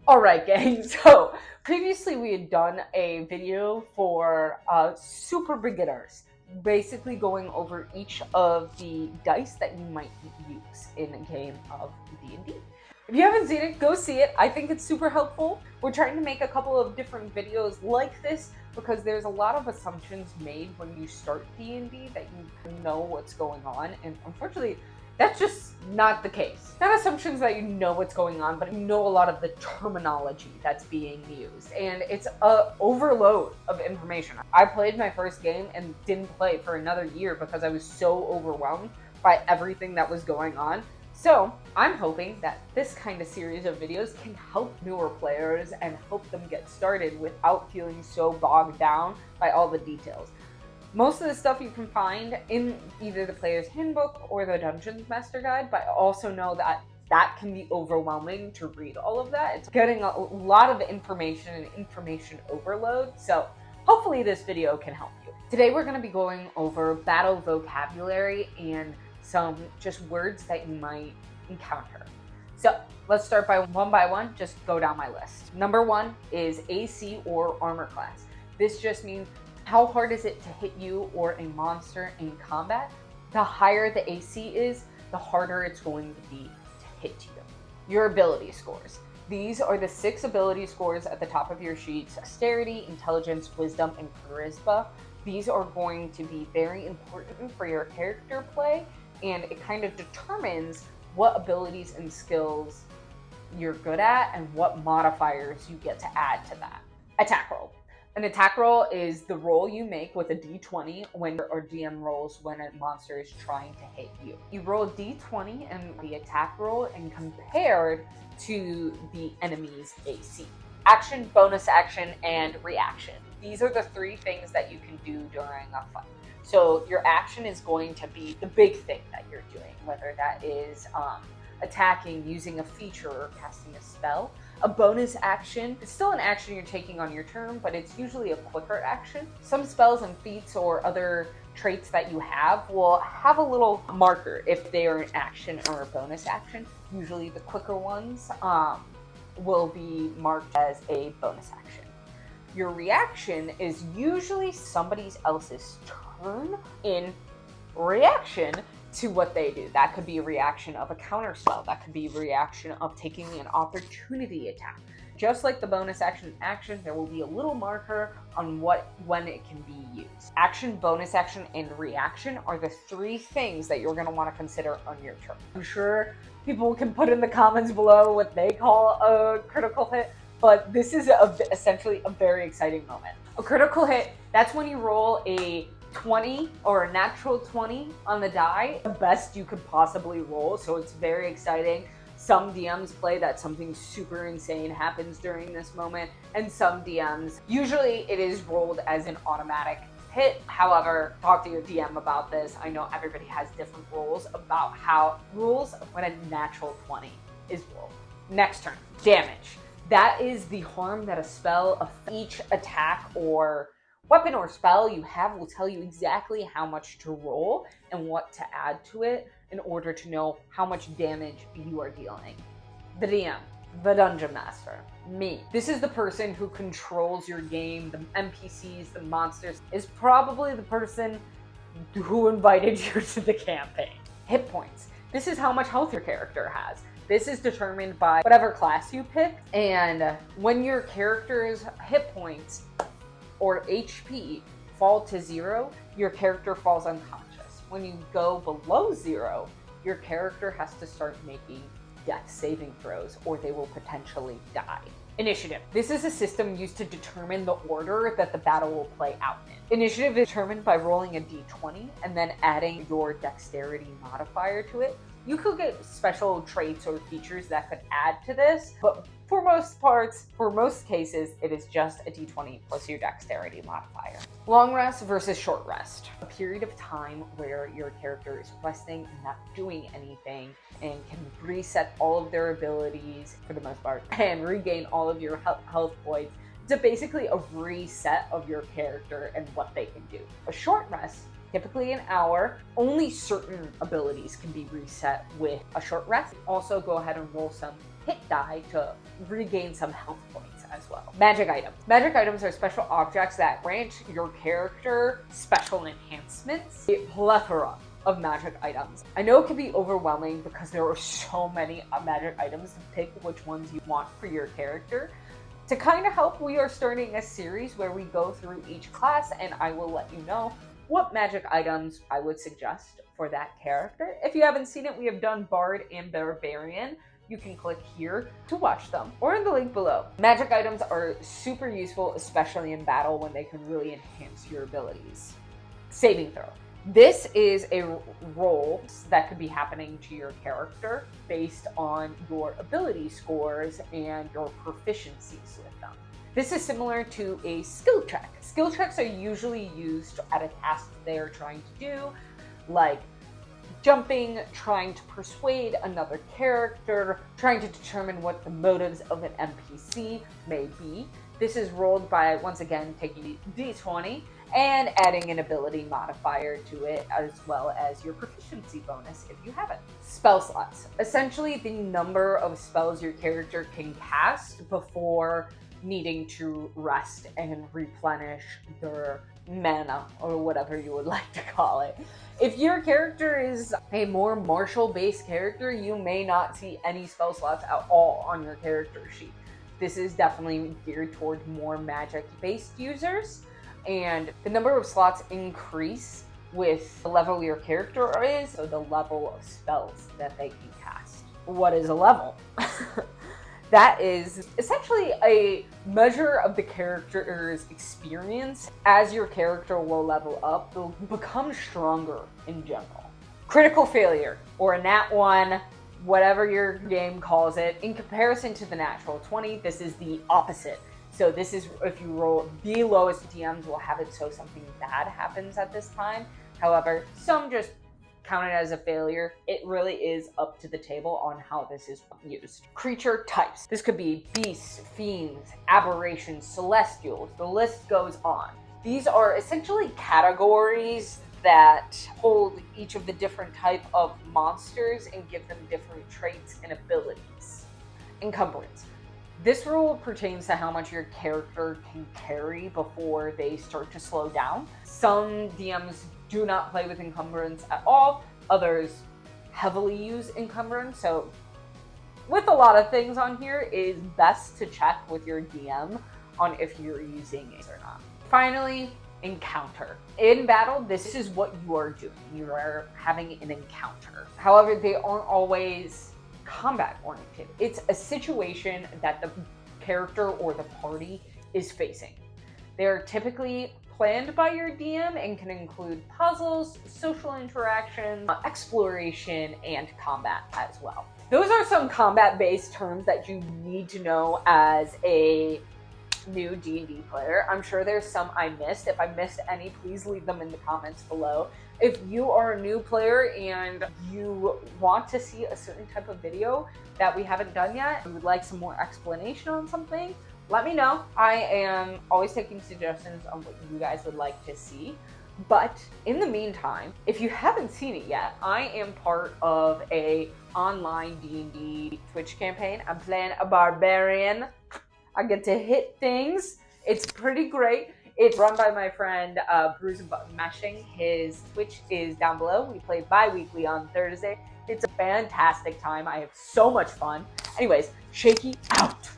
Alright gang, so previously we had done a video for super beginners, basically going over each of the dice that you might use in a game of D&D. If you haven't seen it, go see it. I think it's super helpful. We're trying to make a couple of different videos like this because there's a lot of assumptions made when you start D&D that you know what's going on, and unfortunately that's just not the case. Not assumptions that you know what's going on, but you know a lot of the terminology that's being used. And it's a overload of information. I played my first game and didn't play for another year because I was so overwhelmed by everything that was going on. So I'm hoping that this kind of series of videos can help newer players and help them get started without feeling so bogged down by all the details. Most of the stuff you can find in either the player's handbook or the Dungeons Master Guide, but I also know that that can be overwhelming to read all of that. It's getting a lot of information and information overload, so hopefully this video can help you. Today we're going to be going over battle vocabulary and some just words that you might encounter. So let's start by one, just go down my list. Number 1 is AC or armor class. This just means how hard is it to hit you or a monster in combat? The higher the AC is, the harder it's going to be to hit you. Your ability scores. These are the 6 ability scores at the top of your sheets: Dexterity, Intelligence, Wisdom, and Charisma. These are going to be very important for your character play, and it kind of determines what abilities and skills you're good at and what modifiers you get to add to that. Attack roll. An attack roll is the roll you make with a d20 when or DM rolls when a monster is trying to hit you. You roll a d20 and the attack roll and compared to the enemy's AC. Action, bonus action, and reaction. These are the 3 things that you can do during a fight. So your action is going to be the big thing that you're doing, whether that is attacking, using a feature, or casting a spell. A bonus action, it's still an action you're taking on your turn, but it's usually a quicker action. Some spells and feats or other traits that you have will have a little marker if they are an action or a bonus action. Usually the quicker ones will be marked as a bonus action. Your reaction is usually somebody else's turn in reaction to what they do. That could be a reaction of a counter spell. That could be a reaction of taking an opportunity attack. Just like the bonus action, there will be a little marker on when it can be used. Action, bonus action, and reaction are the 3 things that you're going to want to consider on your turn. I'm sure people can put in the comments below what they call a critical hit, but this is essentially a very exciting moment. A critical hit, that's when you roll a 20 or a natural 20 on the die, the best you could possibly roll, so it's very exciting. Some DMs play that something super insane happens during this moment, and some DMs, usually it is rolled as an automatic hit. However, talk to your DM about this. I know everybody has different rules about how when a natural 20 is rolled. Next turn, damage. That is the harm that a spell, each attack or weapon or spell you have will tell you exactly how much to roll and what to add to it in order to know how much damage you are dealing. The DM, the Dungeon Master, me. This is the person who controls your game, the NPCs, the monsters, is probably the person who invited you to the campaign. Hit points. This is how much health your character has. This is determined by whatever class you pick, and when your character's hit points or HP fall to 0, your character falls unconscious. When you go below 0, your character has to start making death saving throws or they will potentially die. Initiative. This is a system used to determine the order that the battle will play out in. Initiative is determined by rolling a d20 and then adding your dexterity modifier to it. You could get special traits or features that could add to this, but for most cases, it is just a d20 plus your dexterity modifier. Long rest versus short rest. A period of time where your character is resting and not doing anything and can reset all of their abilities for the most part and regain all of your health points. It's basically a reset of your character and what they can do. A short rest, typically an hour. Only certain abilities can be reset with a short rest. Also, go ahead and roll some hit die to regain some health points as well. Magic items. Magic items are special objects that grant your character special enhancements. A plethora of magic items. I know it can be overwhelming because there are so many magic items to pick which ones you want for your character. To kind of help, we are starting a series where we go through each class and I will let you know what magic items I would suggest for that character. If you haven't seen it, we have done Bard and Barbarian. You can click here to watch them or in the link below. Magic items are super useful, especially in battle when they can really enhance your abilities. Saving throw. This is a roll that could be happening to your character based on your ability scores and your proficiencies with them. This is similar to a skill check. Skill checks are usually used at a task they're trying to do, like jumping, trying to persuade another character, trying to determine what the motives of an NPC may be. This is rolled by, once again, taking d20 and adding an ability modifier to it, as well as your proficiency bonus if you have it. Spell slots. Essentially, the number of spells your character can cast before needing to rest and replenish their mana, or whatever you would like to call it. If your character is a more martial-based character, you may not see any spell slots at all on your character sheet. This is definitely geared toward more magic-based users, and the number of slots increase with the level your character is, so the level of spells that they can cast. What is a level? That is essentially a measure of the character's experience. As your character will level up, they'll become stronger in general. Critical failure, or a nat 1, whatever your game calls it. In comparison to the natural 20, this is the opposite. So this is if you roll the lowest, DMs will have it so something bad happens at this time. However, some just count it as a failure. It really is up to the table on how this is used. Creature types. This could be beasts, fiends, aberrations, celestials. The list goes on. These are essentially categories that hold each of the different type of monsters and give them different traits and abilities. Encumbrance. This rule pertains to how much your character can carry before they start to slow down. Some DMs do not play with encumbrance at all. Others heavily use encumbrance. So with a lot of things on here, it is best to check with your DM on if you're using it or not. Finally, encounter. In battle, this is what you are doing. You are having an encounter. However, they aren't always combat oriented. It's a situation that the character or the party is facing. They're typically planned by your DM and can include puzzles, social interaction, exploration, and combat as well. Those are some combat-based terms that you need to know as a new D&D player. I'm sure there's some I missed. If I missed any, please leave them in the comments below. If you are a new player and you want to see a certain type of video that we haven't done yet, you would like some more explanation on something, let me know. I am always taking suggestions on what you guys would like to see. But in the meantime, if you haven't seen it yet, I am part of a online D&D Twitch campaign. I'm playing a barbarian. I get to hit things. It's pretty great. It's run by my friend Brewsnbuttonmashing. His Twitch is down below. We play bi-weekly on Thursday. It's a fantastic time. I have so much fun. Anyways, Shaky out.